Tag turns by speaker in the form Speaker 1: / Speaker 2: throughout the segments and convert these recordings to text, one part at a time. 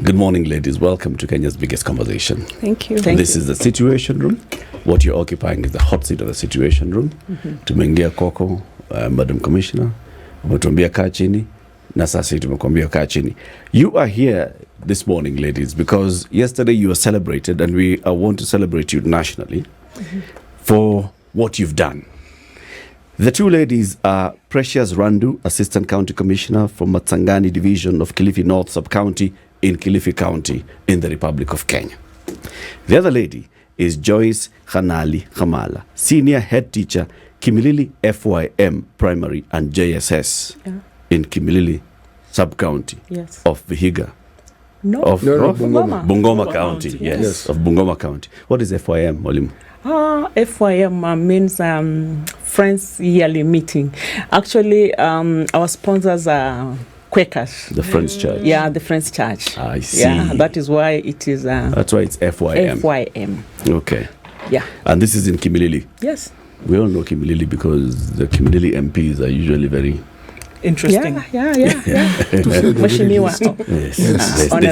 Speaker 1: Good morning, ladies. Welcome to Kenya's biggest conversation.
Speaker 2: Thank you.
Speaker 1: This is the Situation Room. What you're occupying is the hot seat of the Situation Room. Tumeingia kwako, Madam Commissioner. Umetuambia kaa chini. Na sasa tumekuambia kaa chini. You are here this morning, ladies, because yesterday you were celebrated, and we want to celebrate you nationally for what you've done. The two ladies are Precious Randu, Assistant County Commissioner from Matsangoni Division of Kilifi North Sub-County in Kilifi County in the Republic of Kenya. The other lady is Joyce Khanali Khamala, Senior Head Teacher, Kimilili FYM Primary and JSS in Kimilili Sub-County of Vihiga. Bungoma County, yes, of Bungoma County. What is FYM, Mwalimu?
Speaker 2: FYM means Friends Yearly Meeting. Actually, our sponsors are Quakers.
Speaker 1: The Friends Church.
Speaker 2: Yeah, the Friends Church.
Speaker 1: I see.
Speaker 2: Yeah, that is why it is...
Speaker 1: That's why it's FYM.
Speaker 2: FYM.
Speaker 1: Okay.
Speaker 2: Yeah.
Speaker 1: And this is in Kimilili.
Speaker 2: Yes.
Speaker 1: We all know Kimilili because the Kimilili MPs are usually very...
Speaker 2: interesting. Yeah.
Speaker 1: They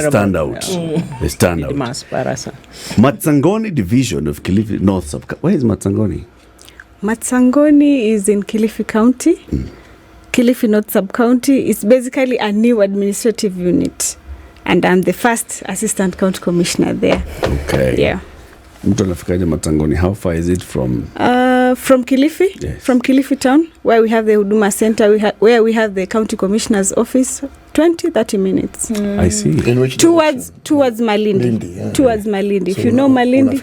Speaker 1: stand out. They stand out. Matsangoni Division of Kilifi North Sub-County. Where is Matsangoni?
Speaker 3: Matsangoni is in Kilifi County. Kilifi North Sub-County is basically a new administrative unit. And I'm the first Assistant County Commissioner there.
Speaker 1: Okay.
Speaker 3: Yeah.
Speaker 1: Mtu anafikaje Matsangoni? How far is it from?
Speaker 3: From Kilifi.
Speaker 1: Yes.
Speaker 3: From Kilifi town, where we have the Huduma Center, where we have the County Commissioner's office. 20-30 minutes.
Speaker 1: I see.
Speaker 3: In which towards Malindi. Towards Malindi. So if you know Malindi,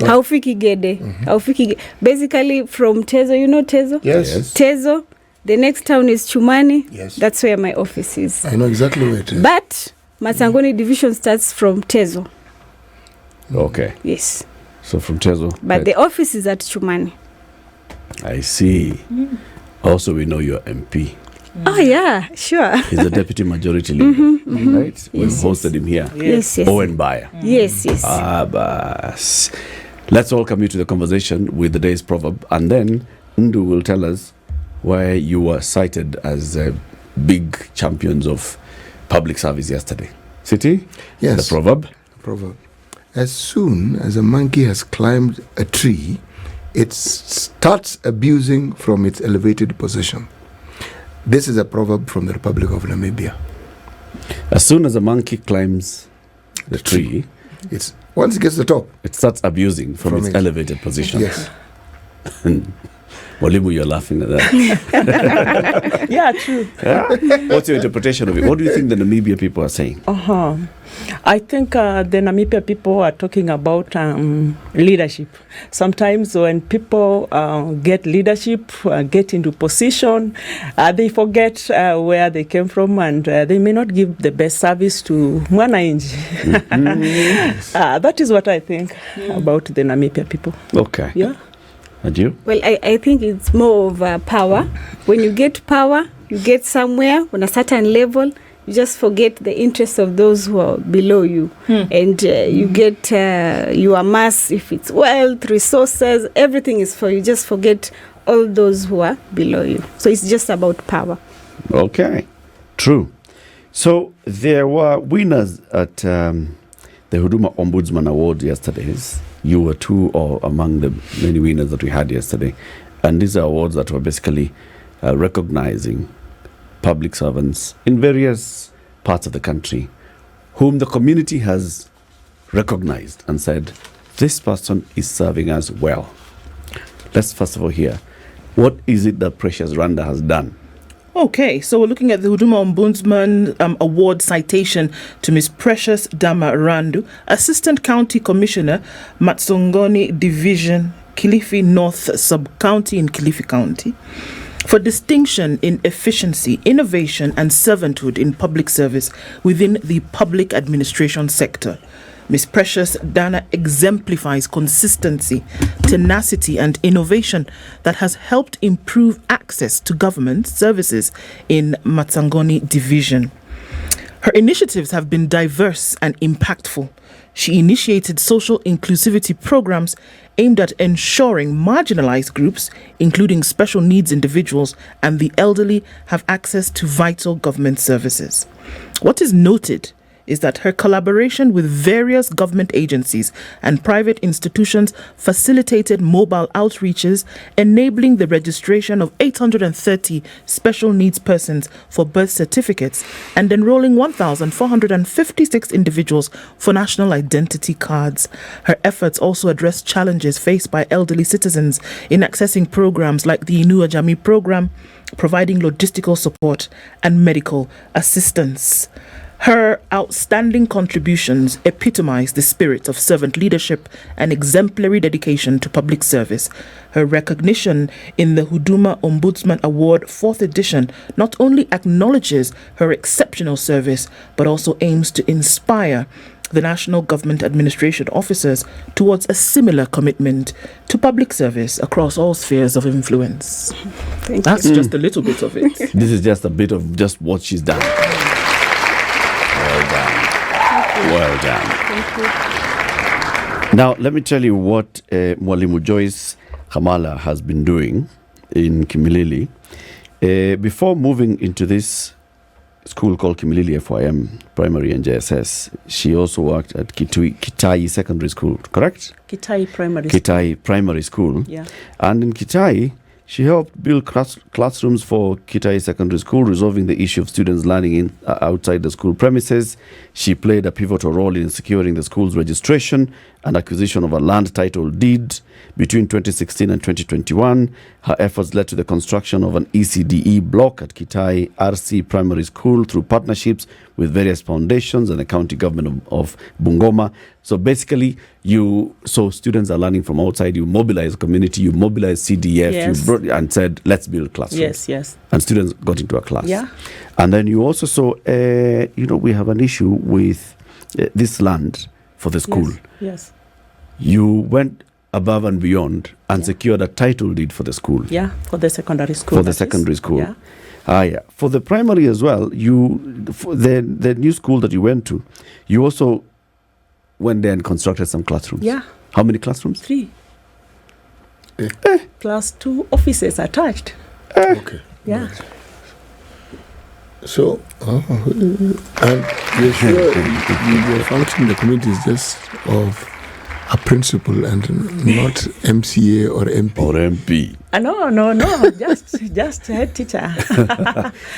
Speaker 3: haufiki Gede. Haufiki. Basically from Tezo, you know Tezo?
Speaker 4: Yes.
Speaker 3: Tezo. The next town is Chumani.
Speaker 4: Yes.
Speaker 3: That's where my office is.
Speaker 4: I know exactly where it is.
Speaker 3: But Matsangoni Division starts from Tezo.
Speaker 1: Okay.
Speaker 3: Yes.
Speaker 1: So from Tezo.
Speaker 3: But the office is at Chumani.
Speaker 1: I see. Also, we know you're MP.
Speaker 3: Oh, yeah, sure.
Speaker 1: He's a deputy majority leader, right? We've hosted him here.
Speaker 3: Yes.
Speaker 1: Owen Bayer.
Speaker 3: Yes.
Speaker 1: Bas. Let's welcome you to the conversation with the day's proverb, and then Ndu will tell us why you were cited as big champions of public service yesterday. City?
Speaker 4: Yes.
Speaker 1: The proverb?
Speaker 4: Proverb. As soon as a monkey has climbed a tree, it starts abusing from its elevated position. This is a proverb from the Republic of Namibia.
Speaker 1: As soon as a monkey climbs the tree,
Speaker 4: once it gets to the top,
Speaker 1: it starts abusing from its elevated position.
Speaker 4: Yes.
Speaker 1: Walimu, you're laughing at that.
Speaker 2: Yeah, true.
Speaker 1: Yeah? What's your interpretation of it? What do you think the Namibia people are saying?
Speaker 2: I think the Namibia people are talking about leadership. Sometimes when people get leadership, get into position, they forget where they came from, and they may not give the best service to Mwananchi. That is what I think about the Namibia people.
Speaker 1: Okay.
Speaker 2: Yeah.
Speaker 1: And you?
Speaker 3: Well, I think it's more of power. When you get power, you get somewhere on a certain level, you just forget the interests of those who are below you. And you get, you amass, if it's wealth, resources, everything is for you. Just forget all those who are below you. So it's just about power.
Speaker 1: Okay. True. So there were winners at the Huduma Ombudsman Award yesterday. You were two or among the many winners that we had yesterday. And these are awards that were basically recognizing public servants in various parts of the country whom the community has recognized and said, this person is serving us well. Let's first of all hear, what is it that Precious Randa has done?
Speaker 5: Okay, so we're looking at the Huduma Ombudsman Award citation to Ms. Precious Dama Randu, Assistant County Commissioner, Matsangoni Division, Kilifi North Sub-County in Kilifi County, for distinction in efficiency, innovation and servanthood in public service within the public administration sector. Ms. Precious Dana exemplifies consistency, tenacity and innovation that has helped improve access to government services in Matsangoni Division. Her initiatives have been diverse and impactful. She initiated social inclusivity programs aimed at ensuring marginalized groups, including special needs individuals and the elderly, have access to vital government services. What is noted is that her collaboration with various government agencies and private institutions facilitated mobile outreaches, enabling the registration of 830 special needs persons for birth certificates and enrolling 1,456 individuals for national identity cards. Her efforts also address challenges faced by elderly citizens in accessing programs like the Inua Jamii program, providing logistical support and medical assistance. Her outstanding contributions epitomize the spirit of servant leadership and exemplary dedication to public service. Her recognition in the Huduma Ombudsman Award 4th edition not only acknowledges her exceptional service, but also aims to inspire the National Government Administration officers towards a similar commitment to public service across all spheres of influence. That's just a little bit of it.
Speaker 1: This is just a bit of just what she's done. Well done. Well done.
Speaker 3: Thank you.
Speaker 1: Now, let me tell you what Mwalimu Joyce Khamala has been doing in Kimilili. Before moving into this school called Kimilili FYM Primary and JSS, she also worked at Kitai Secondary School, correct?
Speaker 2: Kitai Primary School.
Speaker 1: Kitai Primary School.
Speaker 2: Yeah.
Speaker 1: And in Kitai, she helped build classrooms for Kitai Secondary School, resolving the issue of students learning outside the school premises. She played a pivotal role in securing the school's registration and acquisition of a land title deed between 2016 and 2021. Her efforts led to the construction of an ECDE block at Kitai RC Primary School through partnerships with various foundations and the county government of Bungoma. So basically, so students are learning from outside. You mobilize community, you mobilize CDF,
Speaker 2: Yes.
Speaker 1: you brought and said, let's build classrooms.
Speaker 2: Yes, yes.
Speaker 1: And students got into a class.
Speaker 2: Yeah.
Speaker 1: And then you also saw, we have an issue with this land for the school.
Speaker 2: Yes.
Speaker 1: You went above and beyond and secured a title deed for the school.
Speaker 2: Yeah, for the secondary school.
Speaker 1: For the secondary school.
Speaker 2: Yeah.
Speaker 1: Yeah. For the primary as well, for the new school that you went to, you also went there and constructed some classrooms.
Speaker 2: Yeah.
Speaker 1: How many classrooms?
Speaker 2: 3. Plus 2 offices attached.
Speaker 4: Okay.
Speaker 2: Yeah.
Speaker 4: Right. So, and you're sure your function in the community is just of a principal and not MCA or MP?
Speaker 1: Or MP.
Speaker 2: No, just head teacher.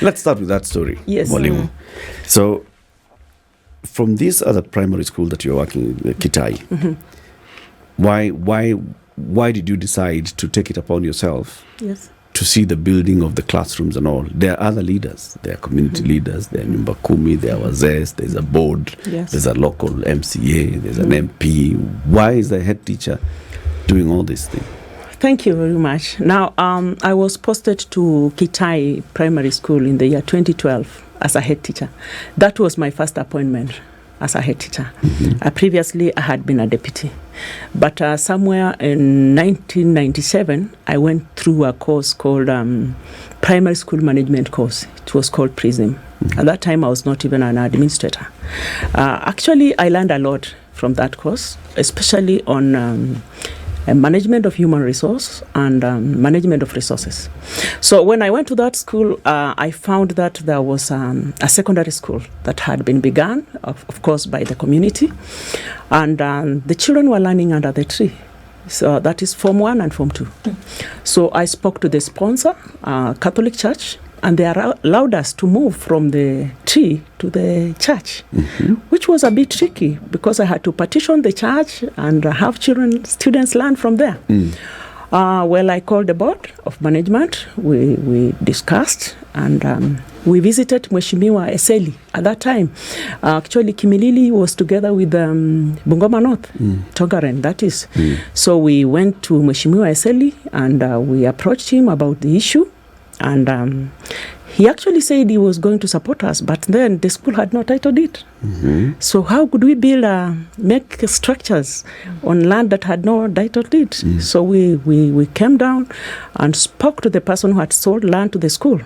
Speaker 1: Let's start with that story.
Speaker 2: Yes.
Speaker 1: Mwalimu. So, from this other primary school that you're working in, Kitai, why did you decide to take it upon yourself?
Speaker 2: Yes.
Speaker 1: To see the building of the classrooms and all? There are other leaders. There are community leaders. There are Nyumba Kumi. There are wazes. There's a board.
Speaker 2: Yes.
Speaker 1: There's a local MCA. There's an MP. Why is the head teacher doing all these things?
Speaker 2: Thank you very much. Now, I was posted to Kitai Primary School in the year 2012 as a head teacher. That was my first appointment as a head teacher. Previously, I had been a deputy. But somewhere in 1997, I went through a course called Primary School Management course. It was called PRISM. At that time, I was not even an administrator. Actually, I learned a lot from that course, especially on management of human resource and management of resources. So when I went to that school, I found that there was a secondary school that had been begun, of course, by the community. And the children were learning under the tree. So that is Form 1 and Form 2. So I spoke to the sponsor, Catholic Church, and they allowed us to move from the tree to the church, which was a bit tricky because I had to partition the church and have students learn from there. Well, I called the board of management. We discussed and we visited Mheshimiwa Eseli at that time. Actually, Kimilili was together with Bungoma North, Tongaren, that is. So we went to Mheshimiwa Eseli and we approached him about the issue. And he actually said he was going to support us, but then the school had no title deed. So how could we make structures on land that had no title deed? So we came down and spoke to the person who had sold land to the school.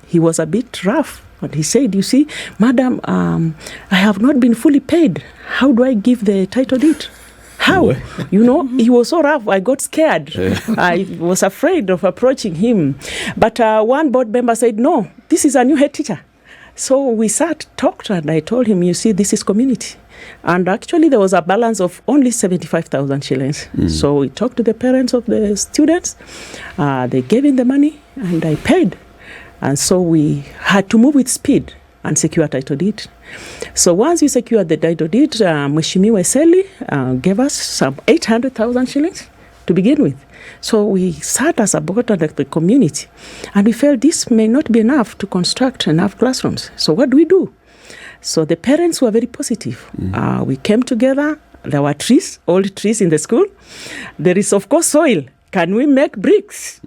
Speaker 2: He was a bit rough, but he said, "You see, madam, I have not been fully paid. How do I give the title deed?" How? He was so rough, I got scared. I was afraid of approaching him. But one board member said, "No, this is a new head teacher. So we sat, talked, and I told him, you see, this is community. And actually, there was a balance of only 75,000 shillings. So we talked to the parents of the students. They gave in the money, and I paid. And so we had to move with speed and secure title deed. So once we secured the title deed, Mheshimiwa Eseli gave us some 800,000 shillings to begin with. So we sat as a board and the community, and we felt this may not be enough to construct enough classrooms. So what do we do? So the parents were very positive. We came together. There were trees, old trees in the school. There is, of course, soil. Can we make bricks?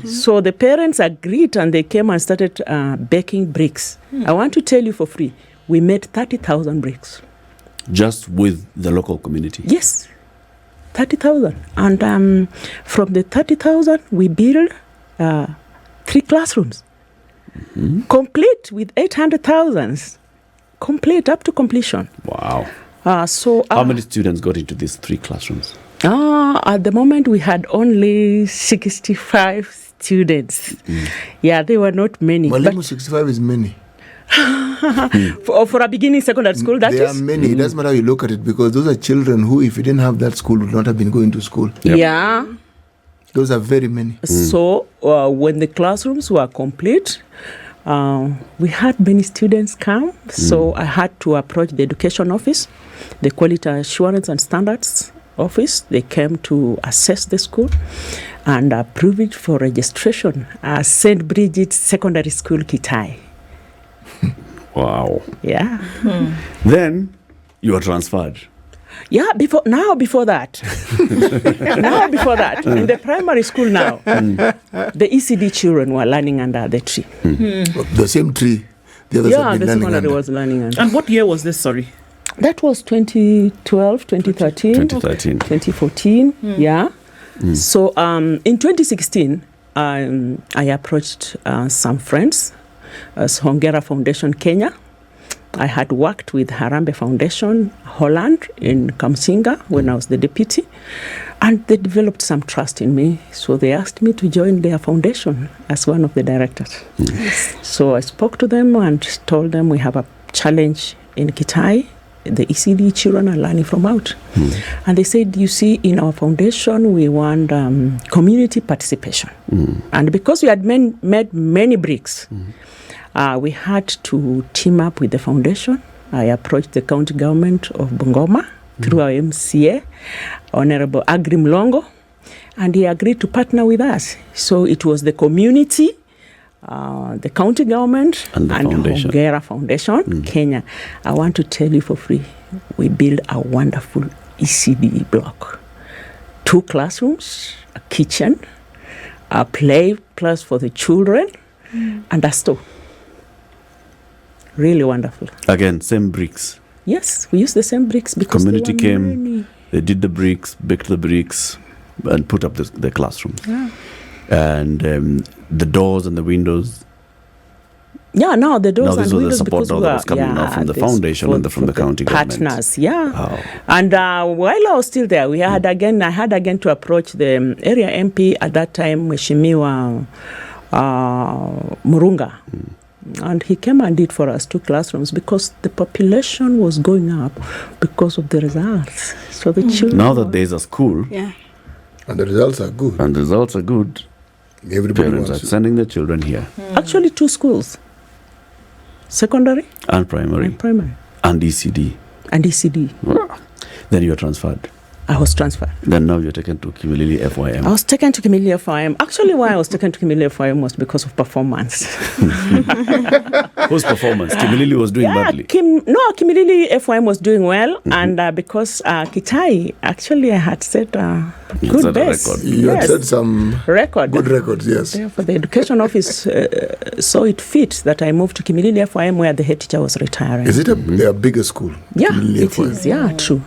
Speaker 2: So the parents agreed, and they came and started baking bricks. I want to tell you for free, we made 30,000 bricks.
Speaker 1: Just with the local community?
Speaker 2: Yes, 30,000. And from the 30,000, we built 3 classrooms. Complete with 800,000. Complete up to completion.
Speaker 1: Wow.
Speaker 2: So
Speaker 1: how many students got into these 3 classrooms?
Speaker 2: At the moment, we had only 65 students. Yeah, they were not many.
Speaker 4: Mwalimu 65 is many.
Speaker 2: For a beginning secondary school, that
Speaker 4: there
Speaker 2: is?
Speaker 4: are many. It doesn't matter how you look at it, because those are children who, if you didn't have that school, would not have been going to school.
Speaker 1: Yep.
Speaker 2: Yeah.
Speaker 4: Those are very many.
Speaker 2: So when the classrooms were complete, we had many students come. So I had to approach the education office, the quality assurance and standards office. They came to assess the school and approve it for registration as St. Bridget's Secondary School, Kitai.
Speaker 1: Wow.
Speaker 2: Yeah.
Speaker 1: Then you were transferred.
Speaker 2: Yeah, before that. In the primary school now, the ECD children were learning under the tree.
Speaker 4: The same tree. The others have been
Speaker 2: the
Speaker 4: learning
Speaker 2: secondary
Speaker 4: under.
Speaker 2: was learning under.
Speaker 5: And what year was this, sorry?
Speaker 2: That was 2012, 2013,
Speaker 1: 2013.
Speaker 2: 2014, yeah. So in 2016, I approached some friends as Hongera Foundation Kenya. I had worked with Harambee Foundation Holland in Kamsinga when I was the deputy, and they developed some trust in me. So they asked me to join their foundation as one of the directors. So I spoke to them and told them we have a challenge in Kitai. The ECD children are learning from out. And they said, you see, in our foundation, we want community participation. And because we had made many bricks, we had to team up with the foundation. I approached the county government of Bungoma through our MCA, Honorable Agri Mlongo, and he agreed to partner with us. So it was the community, the county government, and Hongera Foundation, Kenya. I want to tell you for free, we built a wonderful ECD block. 2 classrooms, a kitchen, a play place for the children, and a store. Really wonderful.
Speaker 1: Again, same bricks.
Speaker 2: Yes, we used the same bricks because
Speaker 1: Community
Speaker 2: there were
Speaker 1: came,
Speaker 2: many.
Speaker 1: they did the bricks, baked the bricks, and put up the classrooms.
Speaker 2: Yeah.
Speaker 1: And the doors and the windows.
Speaker 2: Yeah, now the doors
Speaker 1: Now this
Speaker 2: and
Speaker 1: was the
Speaker 2: windows
Speaker 1: support
Speaker 2: because
Speaker 1: now that was coming now from the
Speaker 2: this
Speaker 1: foundation and from the county government.
Speaker 2: Partners, yeah.
Speaker 1: Wow.
Speaker 2: And while I was still there, I had again to approach the area MP at that time, Mheshimiwa Murunga. And he came and did for us 2 classrooms because the population was going up because of the results. So the children.
Speaker 1: Now that there's a school
Speaker 3: Yeah.
Speaker 4: And the results are good.
Speaker 1: and the results are good,
Speaker 4: Everybody
Speaker 1: parents are
Speaker 4: wants to.
Speaker 1: sending their children here.
Speaker 2: Actually, 2 schools, secondary
Speaker 1: And primary
Speaker 2: and primary,
Speaker 1: and ECD.
Speaker 2: and ECD.
Speaker 1: Then you are transferred.
Speaker 2: I was transferred.
Speaker 1: Then now you're taken to Kimilili FYM.
Speaker 2: I was taken to Kimilili FYM. Actually, why I was taken to Kimilili FYM was because of performance.
Speaker 1: Whose performance? Kimilili was doing badly.
Speaker 2: Kimilili FYM was doing well, and because Kitai, actually, I had set a good
Speaker 1: Set a
Speaker 2: base.
Speaker 1: record.
Speaker 4: You had set some
Speaker 2: Record.
Speaker 4: good records, yes.
Speaker 2: Therefore, the education office saw it fit that I moved to Kimilili FYM where the head teacher was retiring.
Speaker 4: Is it a bigger school?
Speaker 2: Yeah,
Speaker 4: Kimilili
Speaker 2: it
Speaker 4: FYM?
Speaker 2: is. Yeah, true.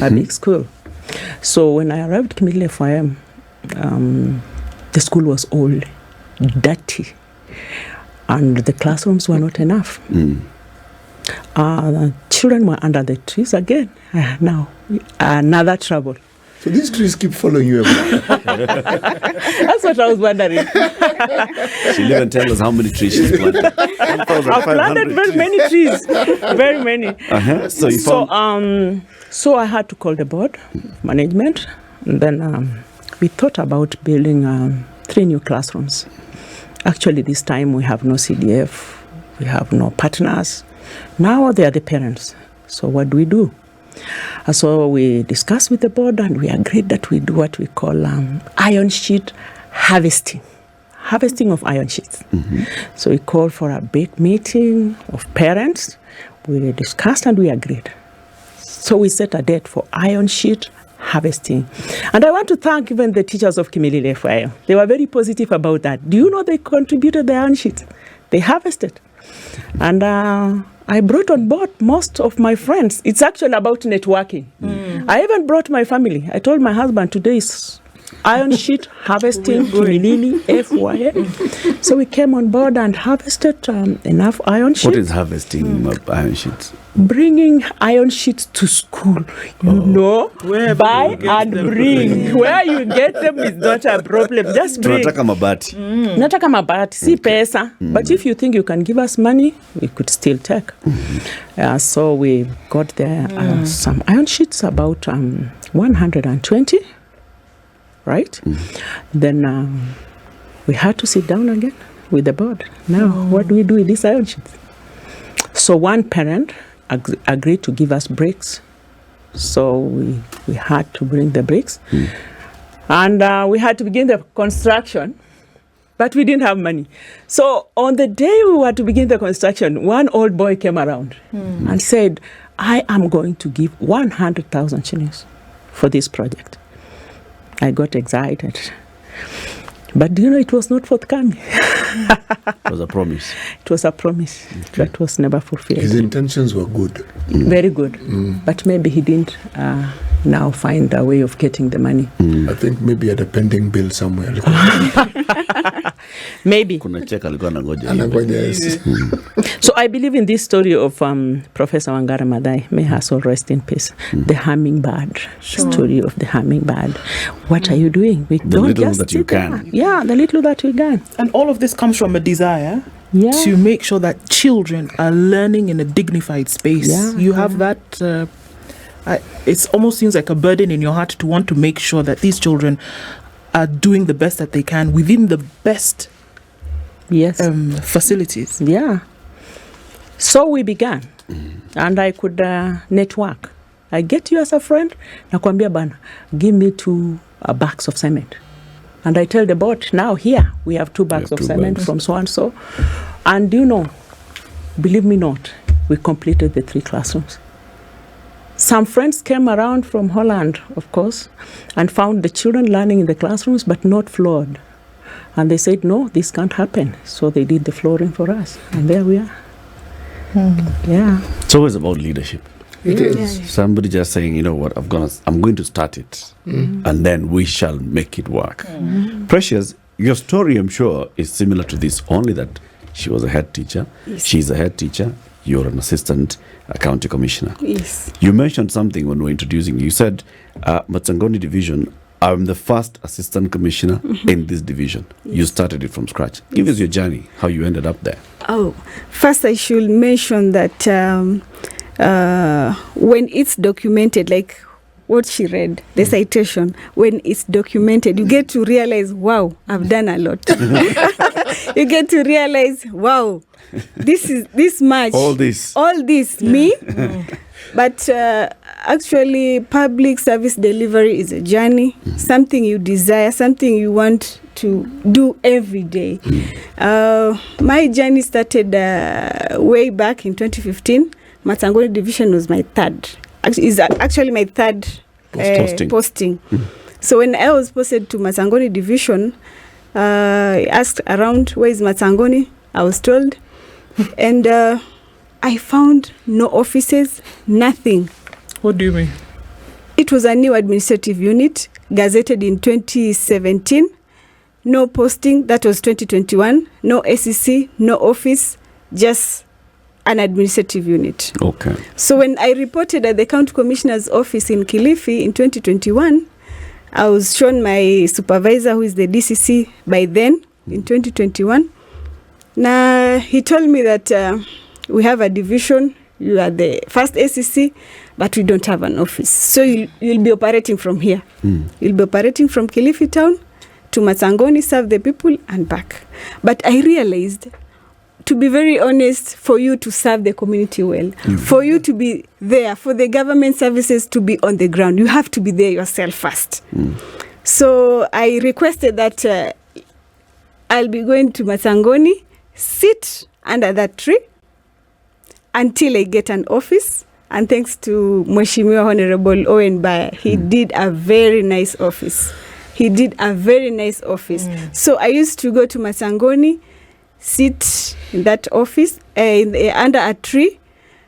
Speaker 2: A big school. So when I arrived at Kimilili FYM, the school was old, dirty, and the classrooms were not enough. The children were under the trees again. Now, another trouble.
Speaker 4: So these trees keep following you around.
Speaker 2: That's what I was wondering.
Speaker 1: She'll even tell us how many trees she's planted.
Speaker 2: I've planted very many trees. Very many.
Speaker 1: Uh-huh. So you found...
Speaker 2: So I had to call the board management, and then we thought about building 3 new classrooms. Actually, this time we have no CDF, we have no partners. Now they are the parents. So what do? So we discussed with the board and we agreed that we do what we call iron sheet harvesting of iron sheets.
Speaker 1: Mm-hmm.
Speaker 2: So we called for a big meeting of parents. We discussed and we agreed. So we set a date for iron sheet harvesting. And I want to thank even the teachers of Kimilili FYI. They were very positive about that. Do you know they contributed the iron sheet? They harvested. And I brought on board most of my friends. It's actually about networking. I even brought my family. I told my husband today is iron sheet harvesting, Kimilili, FYA. So we came on board and harvested enough iron sheets.
Speaker 1: What is harvesting iron sheets?
Speaker 2: Bringing iron sheets to school, you know, buy and bring. Where you get them is not a problem. Just bring.
Speaker 1: Tunataka mabati.
Speaker 2: Nataka mabati, si pesa. But if you think you can give us money, we could still take. So we got there some iron sheets, about 120, right? Then we had to sit down again with the board. Now, what do we do with these iron sheets? So one parent agreed to give us bricks. So we had to bring the bricks. And we had to begin the construction, but we didn't have money. So on the day we were to begin the construction, one old boy came around and said, I am going to give 100,000 shillings for this project. I got excited. But do you know, it was not forthcoming.
Speaker 1: It was a promise.
Speaker 2: It was a promise that was never fulfilled.
Speaker 4: His intentions were good.
Speaker 2: Very good. But maybe he didn't now find a way of getting the money.
Speaker 4: I think maybe at a pending bill somewhere.
Speaker 2: Maybe.
Speaker 1: Kuna check alikuwa anangoja.
Speaker 4: Anangoja, yes.
Speaker 2: So I believe in this story of Professor Wangari Maathai, may her soul rest in peace. The hummingbird, story of the hummingbird. What are you doing? We
Speaker 1: The
Speaker 2: don't
Speaker 1: little
Speaker 2: just
Speaker 1: that you
Speaker 2: sit there.
Speaker 1: can.
Speaker 2: Yeah, the little that we can.
Speaker 5: And all of this comes from a desire
Speaker 2: Yeah.
Speaker 5: to make sure that children are learning in a dignified space.
Speaker 2: Yeah.
Speaker 5: You have that. It almost seems like a burden in your heart to want to make sure that these children are doing the best that they can within the best
Speaker 2: Yes.
Speaker 5: facilities.
Speaker 2: Yeah. So we began. And I could network. I get you as a friend. Nakwambia bana, give me 2 bags of cement. And I tell the board, now here we have 2 bags of cement from so and so. And you know, believe me not, we completed the 3 classrooms. Some friends came around from Holland, of course, and found the children learning in the classrooms but not floored. And they said, no, this can't happen. So they did the flooring for us. And there we are. Yeah.
Speaker 1: It's always about leadership.
Speaker 4: It is.
Speaker 1: Somebody just saying, you know what, I'm going to start it, and then we shall make it work. Precious, your story, I'm sure, is similar to this, only that she was a head teacher.
Speaker 3: Yes.
Speaker 1: She's a head teacher. You're an assistant county commissioner.
Speaker 3: Yes.
Speaker 1: You mentioned something when we were introducing you. You said, Matsangoni division, I'm the first assistant commissioner in this division.
Speaker 3: Yes.
Speaker 1: You started it from scratch. Give us your journey, how you ended up there.
Speaker 3: Oh, first I should mention that when it's documented, like what she read, the citation, when it's documented, you get to realize, wow, I've done a lot. You get to realize, wow, this is this much.
Speaker 1: All this,
Speaker 3: me. But actually, public service delivery is a journey, something you desire, something you want to do every day. My journey started way back in 2015. Matsangoni division was my third. Is actually my third posting. So when I was posted to Matsangoni division, I asked around, where is Matsangoni? I was told. And I found no offices, nothing.
Speaker 5: What do you mean?
Speaker 3: It was a new administrative unit, gazetted in 2017. No posting, that was 2021. No SEC, no office, just an administrative unit.
Speaker 1: Okay.
Speaker 3: So when I reported at the county commissioner's office in Kilifi in 2021, I was shown my supervisor, who is the DCC by then, in 2021. Now, he told me that we have a division, you are the first ACC, but we don't have an office. So you'll be operating from here. You'll be operating from Kilifi town to Matsangoni, serve the people and back. But I realized, to be very honest, for you to serve the community well, for you to be there, for the government services to be on the ground, you have to be there yourself first. So I requested that I'll be going to Matsangoni, sit under that tree until I get an office. And thanks to Mheshimiwa Honorable Owen Baya, he did a very nice office. So I used to go to Matsangoni, sit in that office under a tree.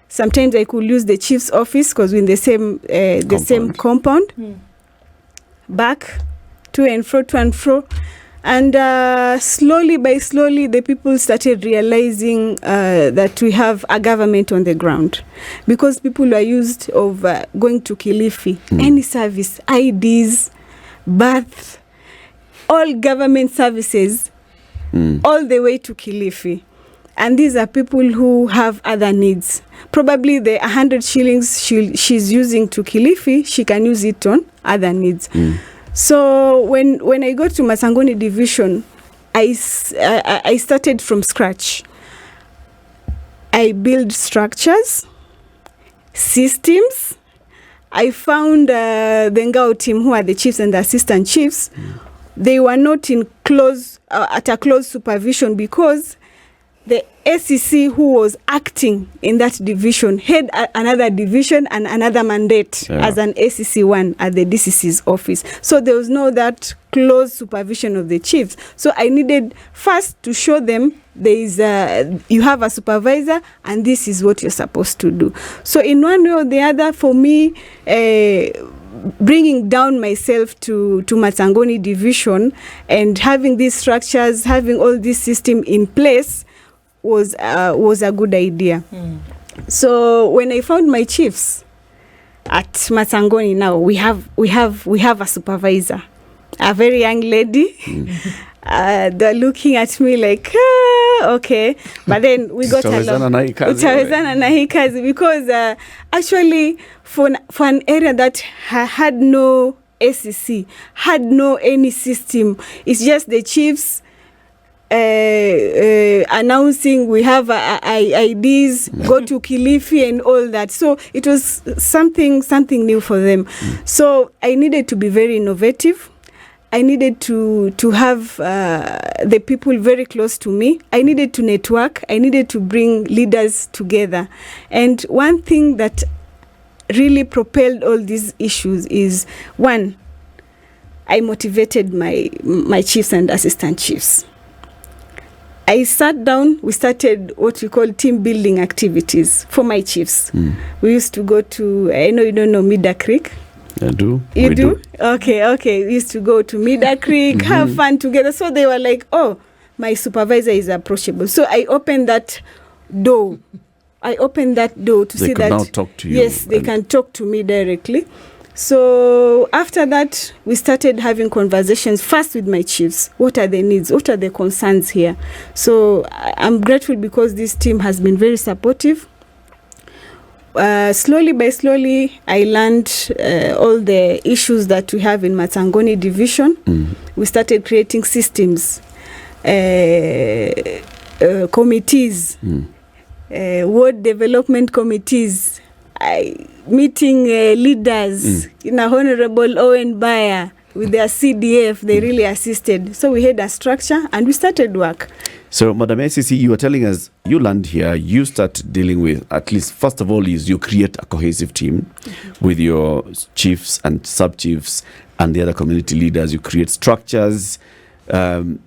Speaker 3: Sometimes I could use the chief's office because we're in the same compound. Back to and fro. And slowly by slowly, the people started realizing that we have a government on the ground, because people are used of going to Kilifi, any service, IDs, birth, all government services, all the way to Kilifi. And these are people who have other needs. Probably the 100 shillings she's using to Kilifi, she can use it on other needs. So when I got to Matsangoni division, I started from scratch. I built structures, systems. I found the Ngao team, who are the chiefs and the assistant chiefs. They were not in at a close supervision, because the ACC who was acting in that division had another division and another mandate as an ACC1 at the DCC's office. So there was no that close supervision of the chiefs. So I needed first to show them you have a supervisor and this is what you're supposed to do. So in one way or the other, for me, bringing down myself to Matsangoni division and having these structures, having all this system in place was a good idea. So when I found my chiefs at Matsangoni, now we have a supervisor, a very young lady. They're looking at me like, okay. But then we got along. Because actually for an area that had no ACC, had no any system, it's just the chiefs announcing we have IDs, go to Kilifi and all that. So it was something new for them. So I needed to be very innovative. I needed to have the people very close to me. I needed to network. I needed to bring leaders together. And one thing that really propelled all these issues is, one, I motivated my chiefs and assistant chiefs. I sat down, we started what we call team building activities for my chiefs. We used to go to, I know you don't know Mida Creek.
Speaker 1: I do.
Speaker 3: You do? Okay. We used to go to Mida Creek, have fun together. So they were like, oh, my supervisor is approachable. So I opened that door. To see that. They can now talk to you. Yes, they can talk to me directly. So after that, we started having conversations first with my chiefs. What are their needs? What are their concerns here? So I'm grateful because this team has been very supportive. Slowly by slowly, I learned all the issues that we have in Matsangoni division. We started creating systems, committees, ward development committees, meeting leaders. Honorable Owen Baya with their CDF, they really assisted. So we had a structure and we started work.
Speaker 1: So, Madam ACC, you were telling us you land here, you start dealing with, at least first of all, is you create a cohesive team with your chiefs and sub-chiefs and the other community leaders. You create structures. The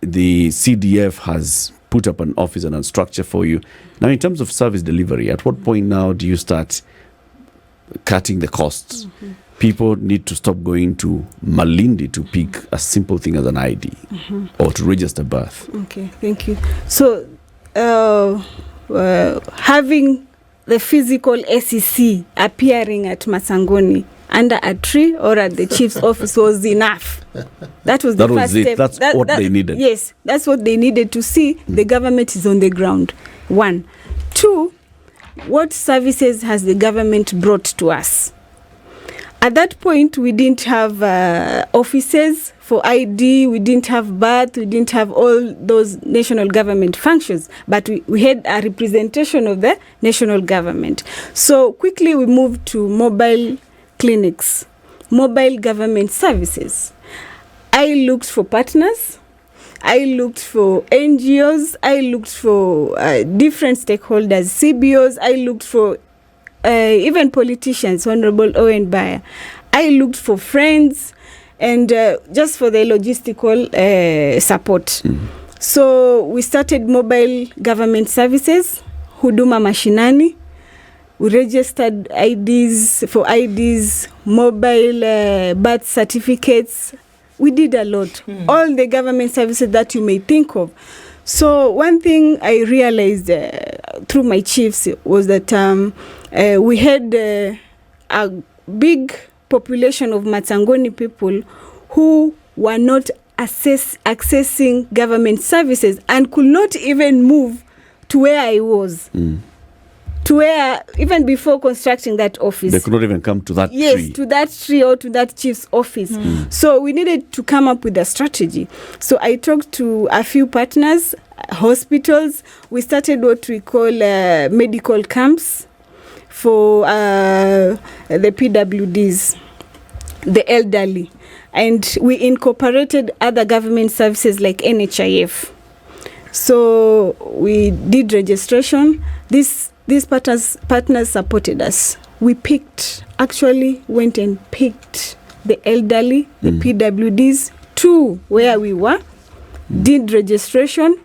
Speaker 1: CDF has put up an office and a structure for you. Now, in terms of service delivery, at what point now do you start cutting the costs? People need to stop going to Malindi to pick a simple thing as an ID or to register birth.
Speaker 3: Okay, thank you. So, having the physical SEC appearing at Matsangoni under a tree or at the chief's office was enough. That was the first step.
Speaker 1: That's what they needed.
Speaker 3: Yes, that's what they needed to see the government is on the ground. 1. 2, what services has the government brought to us? At that point, we didn't have offices for ID, we didn't have birth, we didn't have all those national government functions, but we had a representation of the national government. So quickly we moved to mobile clinics, mobile government services. I looked for partners, I looked for NGOs, I looked for different stakeholders, CBOs, I looked for even politicians, Honorable Owen Bayer. I looked for friends and just for the logistical support. So we started mobile government services, Huduma Mashinani. We registered IDs, mobile birth certificates. We did a lot. All the government services that you may think of. So one thing I realized through my chiefs was that we had a big population of Matsangoni people who were not accessing government services and could not even move to where I was. To where, even before constructing that office.
Speaker 1: They could not even come to that tree.
Speaker 3: Yes, to that tree or to that chief's office. So we needed to come up with a strategy. So I talked to a few partners, hospitals. We started what we call medical camps for the PWDs, the elderly. And we incorporated other government services like NHIF. So we did registration. These partners supported us. We went and picked the elderly, the PWDs, to where we were, did registration,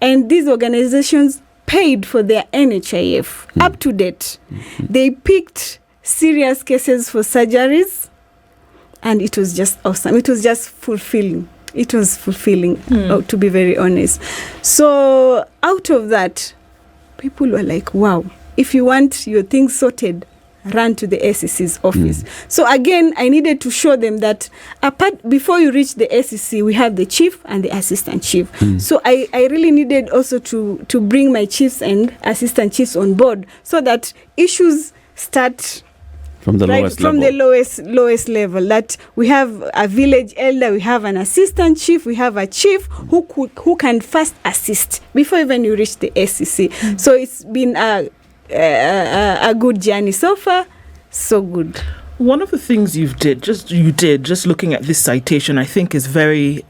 Speaker 3: and these organizations paid for their NHIF up to date. They picked serious cases for surgeries, and it was just awesome. It was just fulfilling. It was fulfilling, to be very honest. So out of that, people were like, wow, if you want your things sorted, run to the SEC's office. So again, I needed to show them that before you reach the SEC, we have the chief and the assistant chief. So I really needed also to bring my chiefs and assistant chiefs on board so that issues start
Speaker 1: from the lowest level.
Speaker 3: From the lowest level, that we have a village elder, we have an assistant chief, we have a chief who can first assist before even you reach the SEC. So it's been a good journey so far, so good.
Speaker 5: One of the things you did, just looking at this citation, I think is very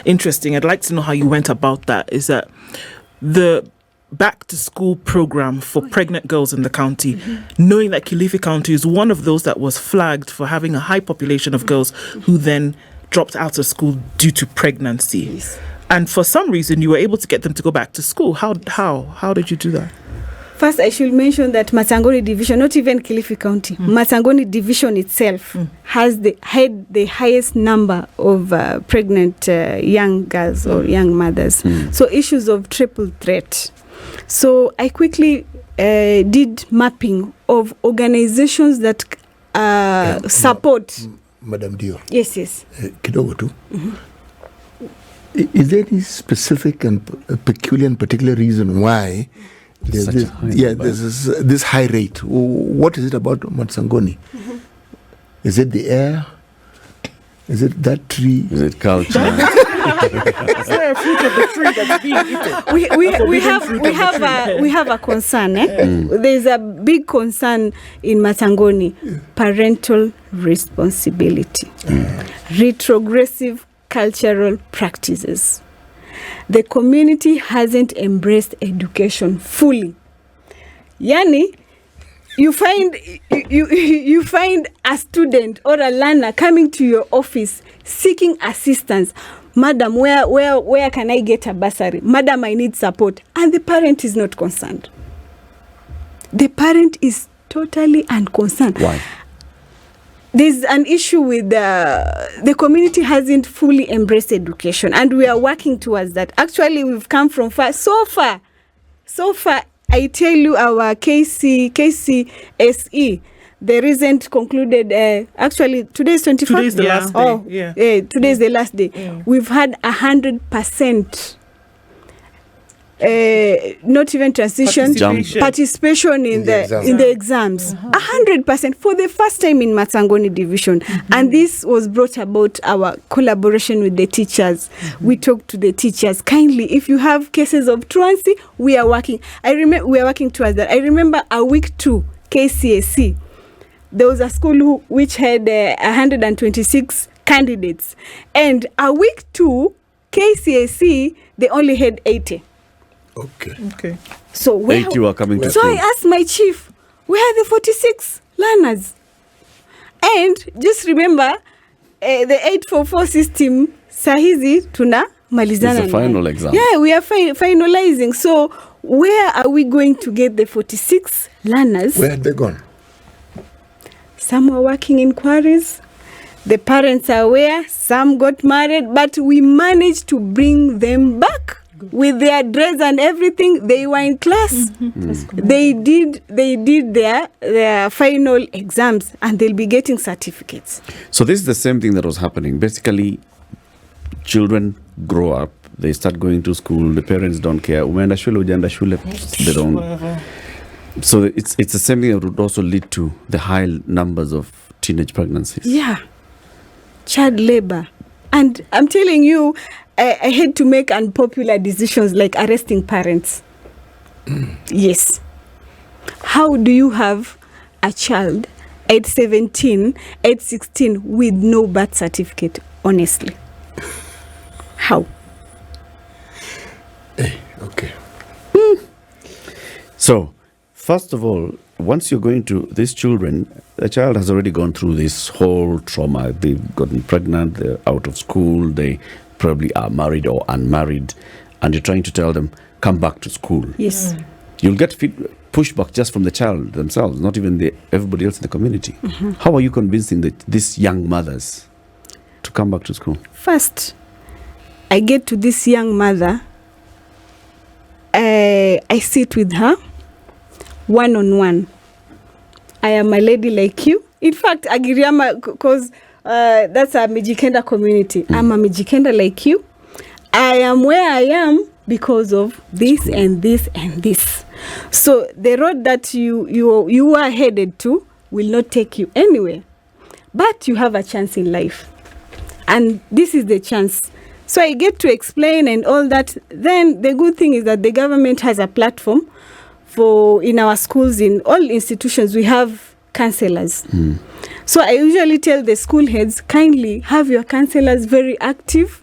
Speaker 5: interesting. I'd like to know how you went about that. Is that the back to school program for pregnant girls in the county, knowing that Kilifi County is one of those that was flagged for having a high population of girls who then dropped out of school due to pregnancy.
Speaker 3: Yes.
Speaker 5: And for some reason, you were able to get them to go back to school. How did you do that?
Speaker 3: First, I should mention that Matsangoni division, not even Kilifi County, Matsangoni division itself had the highest number of pregnant young girls or young mothers. So issues of triple threat. So I quickly did mapping of organizations that support.
Speaker 4: Madam Dio.
Speaker 3: Yes.
Speaker 4: Kidogo tu. Is there any specific and peculiar and particular reason why there's this high rate? What is it about Matsangoni? Is it the air? Is it that tree?
Speaker 1: Is it culture?
Speaker 5: Is there a fruit of the tree that's being eaten?
Speaker 3: We have a concern. There's a big concern in Matsangoni: parental responsibility, retrogressive cultural practices. The community hasn't embraced education fully. Yani, you find a student or a learner coming to your office seeking assistance. Madam, where can I get a bursary? Madam, I need support. And the parent is not concerned. The parent is totally unconcerned.
Speaker 1: Why?
Speaker 3: There's an issue with the community hasn't fully embraced education, and we are working towards that. Actually, we've come from far. So far, I tell you, our KCSE, the recent concluded, actually today is 24th.
Speaker 5: Today is the last day.
Speaker 3: Oh,
Speaker 5: yeah.
Speaker 3: Today is the last day. We've had 100%. Not even transition, participation in the exams. 100% for the first time in Matsangoni division. And this was brought about our collaboration with the teachers. We talked to the teachers kindly. If you have cases of truancy, we are working. We are working towards that. I remember a week 2 KCSE. There was a school which had 126 candidates, and a week 2 KCSE they only had 80.
Speaker 4: Okay.
Speaker 3: So
Speaker 1: 80 were coming to
Speaker 3: so
Speaker 1: school.
Speaker 3: I asked my chief, where are the 46 learners? And just remember, the 844 system, sahizi tuna malizana.
Speaker 1: It's a final exam.
Speaker 3: Yeah, we are finalizing. So where are we going to get the 46 learners?
Speaker 4: Where had they gone?
Speaker 3: Some were working in quarries. The parents are aware. Some got married, but we managed to bring them back. With their dress and everything, they were in class. They did their final exams, and they'll be getting certificates.
Speaker 1: So this is the same thing that was happening. Basically, children grow up, they start going to school, the parents don't care. Umeenda shule, hujaenda shule, they don't. So it's the same thing that would also lead to the high numbers of teenage pregnancies.
Speaker 3: Yeah. Child labor. And I'm telling you, I had to make unpopular decisions like arresting parents. Yes. How do you have a child at 17, at 16 with no birth certificate, honestly? How?
Speaker 4: Okay.
Speaker 1: So, first of all, once you're going to these children, the child has already gone through this whole trauma. They've gotten pregnant, they're out of school, they probably are married or unmarried, and you're trying to tell them, come back to school.
Speaker 3: Yes.
Speaker 1: You'll get pushback just from the child themselves, not even everybody else in the community. How are you convincing these young mothers to come back to school?
Speaker 3: First, I get to this young mother, I sit with her one-on-one. I am a lady like you. In fact, Agiriama, because that's a Mijikenda community. I'm a Mijikenda like you. I am where I am because of this and this and this. So the road that you are headed to will not take you anywhere. But you have a chance in life. And this is the chance. So I get to explain and all that. Then the good thing is that the government has a platform for in our schools, in all institutions, we have counselors. So I usually tell the school heads, kindly have your counselors very active,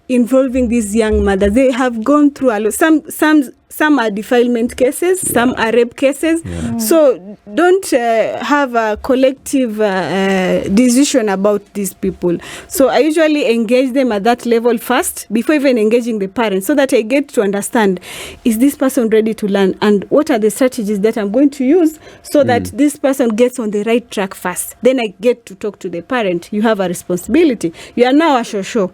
Speaker 3: involving these young mothers. They have gone through a lot. Some are defilement cases, some are rape cases. So don't have a collective decision about these people. So I usually engage them at that level first, before even engaging the parents, so that I get to understand, is this person ready to learn, and what are the strategies that I'm going to use so that this person gets on the right track first. Then I get to talk to the parent. You have a responsibility. You are now a shosho.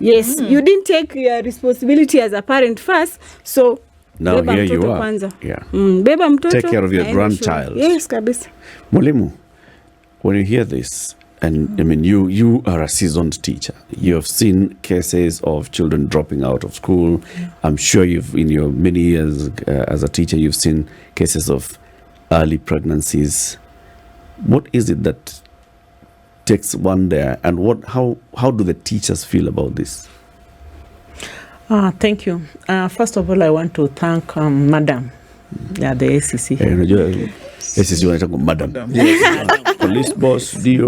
Speaker 3: Yes, you didn't take your responsibility as a parent first, so
Speaker 1: now here you are.
Speaker 3: Kwanza.
Speaker 1: Yeah.
Speaker 3: Beba mtoto,
Speaker 1: take care of your grandchild.
Speaker 3: Yes, kabisa.
Speaker 1: Mwalimu, when you hear this, and I mean you are a seasoned teacher, you have seen cases of children dropping out of school. I'm sure you've, in your many years as a teacher, you've seen cases of early pregnancies. What is it that takes one there, and how do the teachers feel about this?
Speaker 2: Thank you. First of all, I want to thank Madam, the ACC.
Speaker 1: ACC wanaita Madam. Police boss, DO,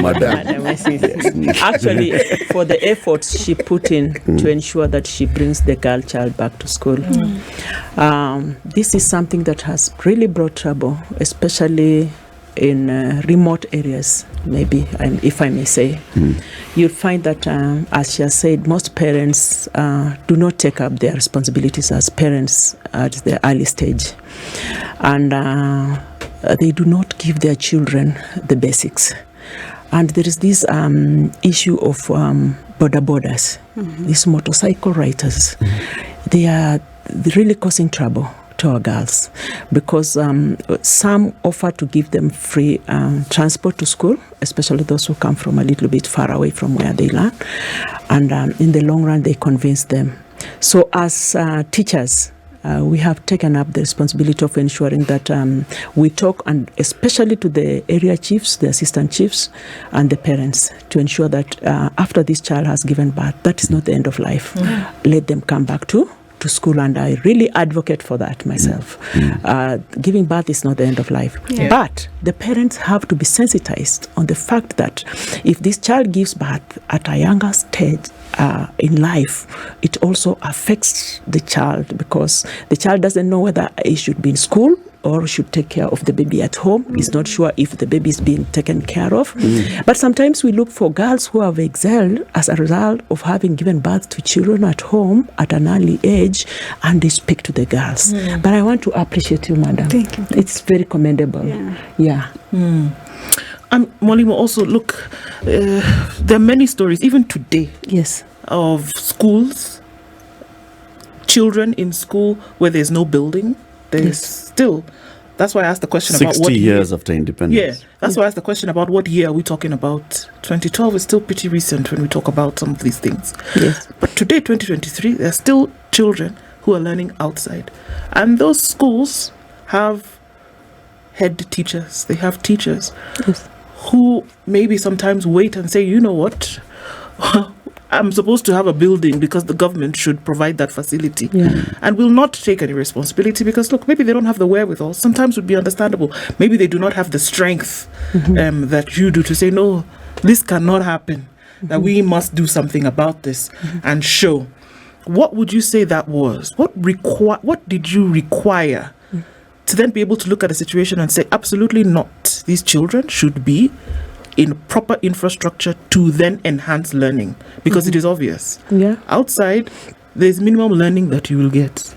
Speaker 1: Madam.
Speaker 2: Actually, for the efforts she put in to ensure that she brings the girl child back to school. This is something that has really brought trouble, especially in remote areas, maybe, if I may say. You'll find that, as she has said, most parents do not take up their responsibilities as parents at the early stage. And they do not give their children the basics. And there is this issue of borders, these motorcycle riders. They're really causing trouble to our girls, because some offer to give them free transport to school, especially those who come from a little bit far away from where they learn, and in the long run they convince them. So as teachers, we have taken up the responsibility of ensuring that we talk, and especially to the area chiefs, the assistant chiefs, and the parents, to ensure that after this child has given birth, that is not the end of life. Let them come back to school, and I really advocate for that myself. Giving birth is not the end of life. But the parents have to be sensitized on the fact that if this child gives birth at a younger stage in life, it also affects the child, because the child doesn't know whether he should be in school or should take care of the baby at home. He's not sure if the baby is being taken care of. But sometimes we look for girls who have excelled as a result of having given birth to children at home at an early age, and they speak to the girls. But I want to appreciate you, madam.
Speaker 3: Thank you.
Speaker 2: It's very commendable. Yeah.
Speaker 5: And Molimo, also look, there are many stories, even today,
Speaker 2: Yes.
Speaker 5: of schools, children in school where there's no building. There's still, that's why I asked the question about
Speaker 1: 60
Speaker 5: what
Speaker 1: years after independence.
Speaker 5: Yeah, that's why I asked the question about what year are we talking about. 2012 is still pretty recent when we talk about some of these things.
Speaker 2: Yes.
Speaker 5: But today, 2023, there are still children who are learning outside. And those schools have head teachers. They have teachers who maybe sometimes wait and say, you know what, I'm supposed to have a building because the government should provide that facility, and will not take any responsibility because, look, maybe they don't have the wherewithal. Sometimes would be understandable. Maybe they do not have the strength that you do to say, no, this cannot happen, that we must do something about this and show. What would you say that was? What did you require to then be able to look at a situation and say, absolutely not, these children should be in proper infrastructure to then enhance learning, because it is obvious. Outside, there's minimum learning that you will get.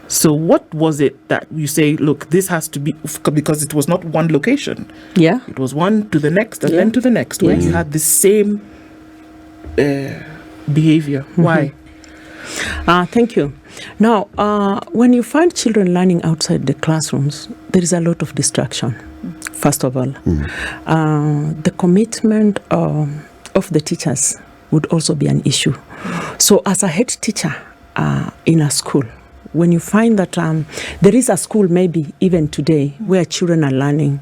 Speaker 5: So what was it that you say, look, this has to be, because it was not one location. It was one to the next and then to the next, where you had the same behavior. Why?
Speaker 2: Thank you. Now, when you find children learning outside the classrooms, there is a lot of distraction. First of all, the commitment of the teachers would also be an issue. So as a head teacher in a school, when you find that there is a school, maybe even today, where children are learning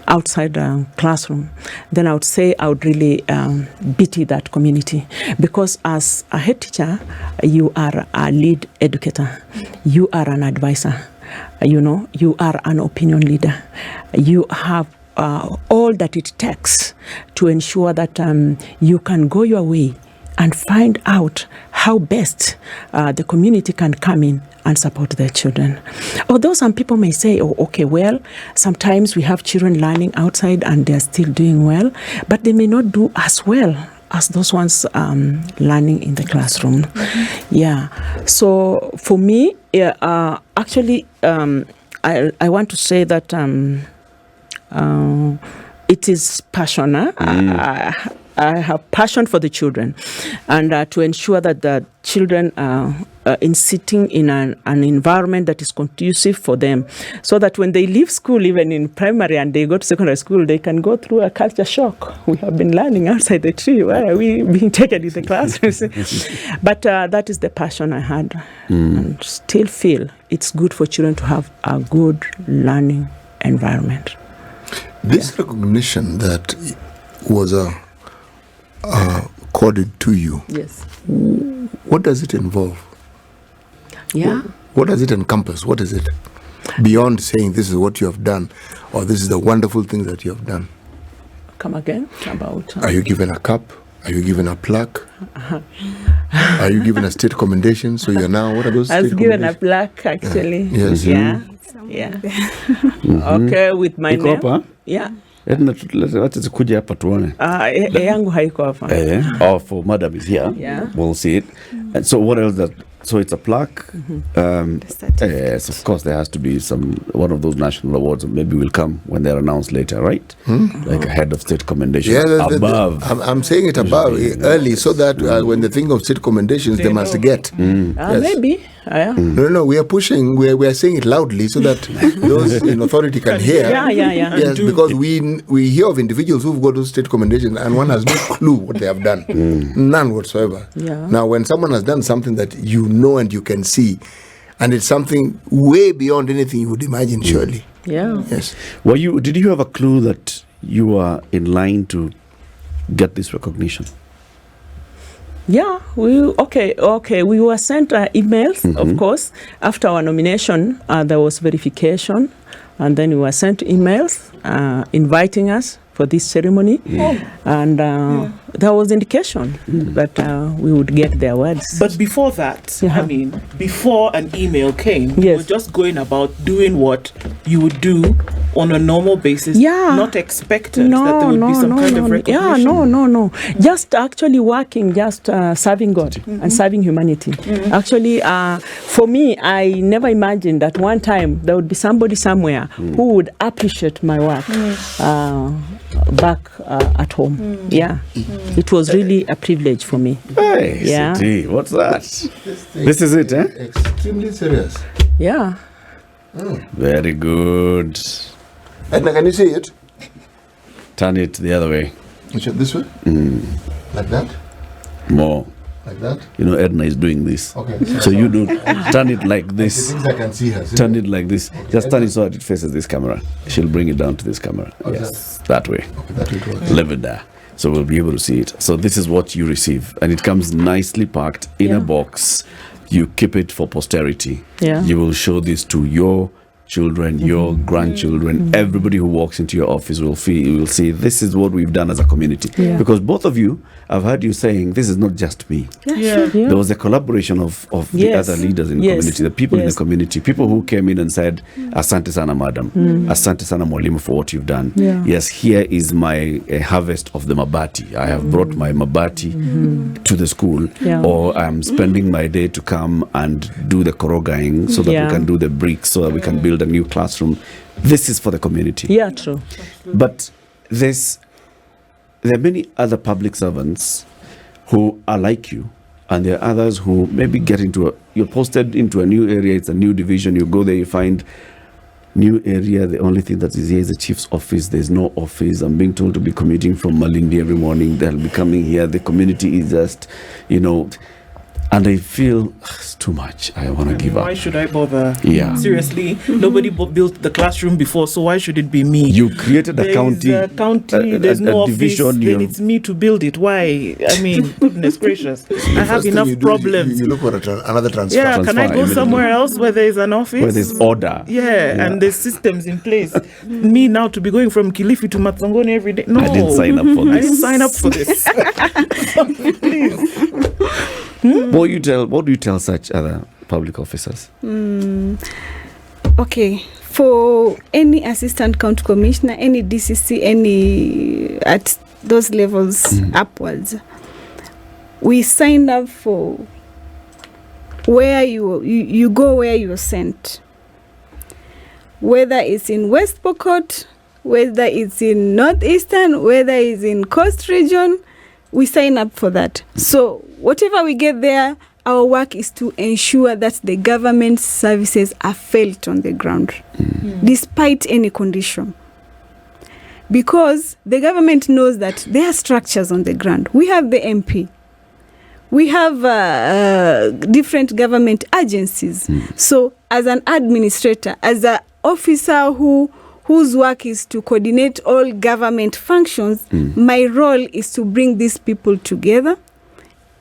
Speaker 2: outside the classroom, then I would say I would really pity that community, because as a head teacher, you are a lead educator, you are an advisor, you are an opinion leader, you have all that it takes to ensure that you can go your way and find out how best the community can come in and support their children. Although some people may say, oh, okay, well, sometimes we have children learning outside and they're still doing well, but they may not do as well as those ones learning in the classroom. So for me, actually, I want to say that it is passion. I have passion for the children, and to ensure that the children are in sitting in an environment that is conducive for them, so that when they leave school, even in primary, and they go to secondary school, they can go through a culture shock. We have been learning outside the tree. Why are we being taken in the classrooms? But that is the passion I had, and still feel it's good for children to have a good learning environment.
Speaker 4: This recognition that was accorded to you.
Speaker 2: Yes.
Speaker 4: What does it involve?
Speaker 2: Yeah.
Speaker 4: What does it encompass? What is it? Beyond saying this is what you have done, or this is the wonderful thing that you have done.
Speaker 2: Come again? About.
Speaker 4: Are you given a cup? Are you given a plaque? Are you given a state commendation? So you're now, what are those?
Speaker 2: I was given a plaque, actually.
Speaker 4: Yes.
Speaker 2: Yeah. Okay, with my name.
Speaker 1: Hapa?
Speaker 2: Yeah.
Speaker 1: Wacha zikuja hapa tuone.
Speaker 2: Yangu haiko hapa.
Speaker 1: For madam is here.
Speaker 2: Yeah.
Speaker 1: We'll see it. And so what else So it's a plaque. Yes, of course, there has to be one of those national awards. Maybe will come when they're announced later, right? Like a head of state commendation above.
Speaker 4: I'm saying it above early so that when they think of state commendations, they must get. Yes.
Speaker 2: Maybe. Yeah.
Speaker 4: No, we are pushing. We are saying it loudly so that those in authority can hear.
Speaker 2: Yeah.
Speaker 4: Yes, because we hear of individuals who've got those state commendations and one has no clue what they have done. None whatsoever.
Speaker 2: Yeah.
Speaker 4: Now, when someone has done something that you know and you can see, and it's something way beyond anything you would imagine, surely.
Speaker 2: Yeah.
Speaker 4: Yes.
Speaker 1: Did you have a clue that you are in line to get this recognition?
Speaker 2: Yeah, we were sent emails, of course. After our nomination, there was verification, and then we were sent emails inviting us for this ceremony, and there was indication that we would get the awards.
Speaker 5: But before that, before an email came, you were just going about doing what you would do on a normal basis, not expectant that there would be some kind of recognition.
Speaker 2: Yeah, no. Just actually working, just serving God and serving humanity. Actually, for me, I never imagined that one time there would be somebody somewhere who would appreciate my work back at home. It was really a privilege for me.
Speaker 1: Hey, City, what's that? This is it, eh?
Speaker 4: Extremely serious.
Speaker 2: Yeah.
Speaker 1: Very good.
Speaker 4: Ednah, can you see it?
Speaker 1: Turn it the other way.
Speaker 4: This way? Like that?
Speaker 1: More.
Speaker 4: Like that?
Speaker 1: You know, Ednah is doing this.
Speaker 4: Okay.
Speaker 1: So you do turn it like this.
Speaker 4: Things I can see her.
Speaker 1: Turn it like this. Okay. Just turn it so that it faces this camera. She'll bring it down to this camera. Yes, that way.
Speaker 4: Okay, that will go.
Speaker 1: Leave it there. So we'll be able to see it. So this is what you receive. And it comes nicely packed in a box. You keep it for posterity.
Speaker 2: Yeah.
Speaker 1: You will show this to your children, your grandchildren, everybody who walks into your office will see this is what we've done as a community. Because both of you, I've heard you saying this is not just me. There was a collaboration of the other leaders in the community, the people in the community, people who came in and said, Asante sana madam, Asante sana mwalimu for what you've done. Yes, here is my harvest of the mabati. I have brought my mabati to the school, or I'm spending my day to come and do the korogaing so that we can do the bricks, so that we can build a new classroom. This is for the community.
Speaker 2: Yeah, true.
Speaker 1: But there are many other public servants who are like you, and there are others who maybe you're posted into a new area, it's a new division, you go there, you find new area, the only thing that is here is the chief's office, there's no office. I'm being told to be commuting from Malindi every morning, they'll be coming here, the community is just, and I feel it's too much. I want to give up.
Speaker 5: Why should I bother?
Speaker 1: Yeah.
Speaker 5: Seriously, nobody built the classroom before, so why should it be me?
Speaker 1: You created a county.
Speaker 5: There's no office.
Speaker 1: Division,
Speaker 5: then it's me to build it. Why? I mean, goodness gracious. I have enough problems.
Speaker 4: You look for another transfer.
Speaker 5: Yeah, can I go somewhere else where there is an office?
Speaker 1: Where there's order.
Speaker 5: Yeah, and there's systems in place. Me now to be going from Kilifi to Matsangoni every day. No.
Speaker 1: I didn't sign up for this.
Speaker 5: I didn't sign up for this. Please.
Speaker 1: What do you tell such other public officers?
Speaker 3: Okay, for any assistant county commissioner, any DCC, any at those levels upwards, we sign up for where you go where you're sent. Whether it's in West Pokot, whether it's in Northeastern, whether it's in Coast Region, we sign up for that. So whatever we get there, our work is to ensure that the government services are felt on the ground, despite any condition. Because the government knows that there are structures on the ground. We have the MP. We have different government agencies. So as an administrator, as an officer whose work is to coordinate all government functions, my role is to bring these people together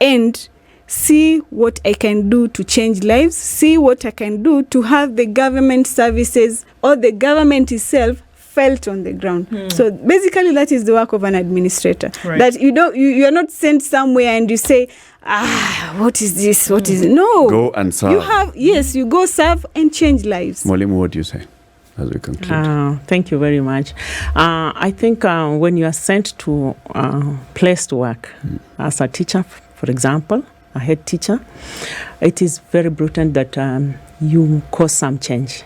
Speaker 3: and see what I can do to change lives, see what I can do to have the government services or the government itself felt on the ground. So basically that is the work of an administrator. Right. That you are not sent somewhere and you say, what is this? What is it? No.
Speaker 1: Go and serve.
Speaker 3: You go serve and change lives.
Speaker 1: Mwalimu, what do you say as we conclude?
Speaker 2: Thank you very much. I think when you are sent to a place to work as a teacher, for example, a head teacher, it is very important that you cause some change.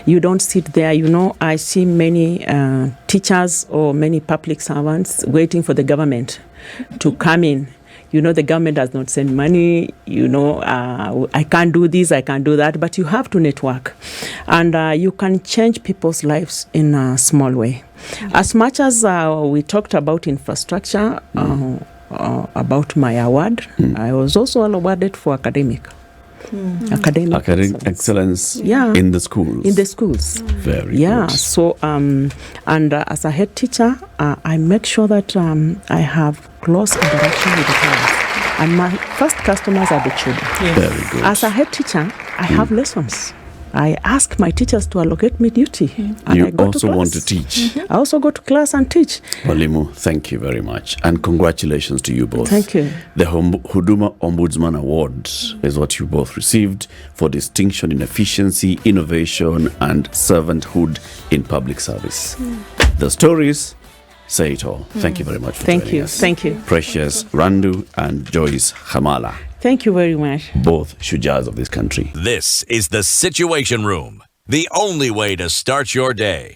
Speaker 2: You don't sit there. I see many teachers or many public servants waiting for the government to come in. The government does not send money, I can't do this, I can't do that, but you have to network. And you can change people's lives in a small way. As much as we talked about infrastructure, about my award, I was also awarded for academic
Speaker 1: excellence
Speaker 2: Yeah.
Speaker 1: in the schools.
Speaker 2: in the schools.
Speaker 1: Very
Speaker 2: Yeah,
Speaker 1: good.
Speaker 2: so and as a head teacher, I make sure that I have close interaction with the parents. And my first customers are the children.
Speaker 1: Very good.
Speaker 2: As a head teacher, I have lessons. I ask my teachers to allocate me duty. And
Speaker 1: You
Speaker 2: I go
Speaker 1: also
Speaker 2: to
Speaker 1: want to
Speaker 2: class.
Speaker 1: teach.
Speaker 2: I also go to class and teach.
Speaker 1: Walimu, thank you very much. And congratulations to you both.
Speaker 2: Thank you.
Speaker 1: The Huduma Ombudsman Award is what you both received for distinction in efficiency, innovation, and servanthood in public service. The stories say it all. Thank you very much for
Speaker 2: Thank
Speaker 1: joining
Speaker 2: you.
Speaker 1: us.
Speaker 2: Thank you.
Speaker 1: Precious Randu and Joyce Khamala,
Speaker 2: Thank you very much.
Speaker 1: both shujaz of this country.
Speaker 6: This is the Situation Room, the only way to start your day.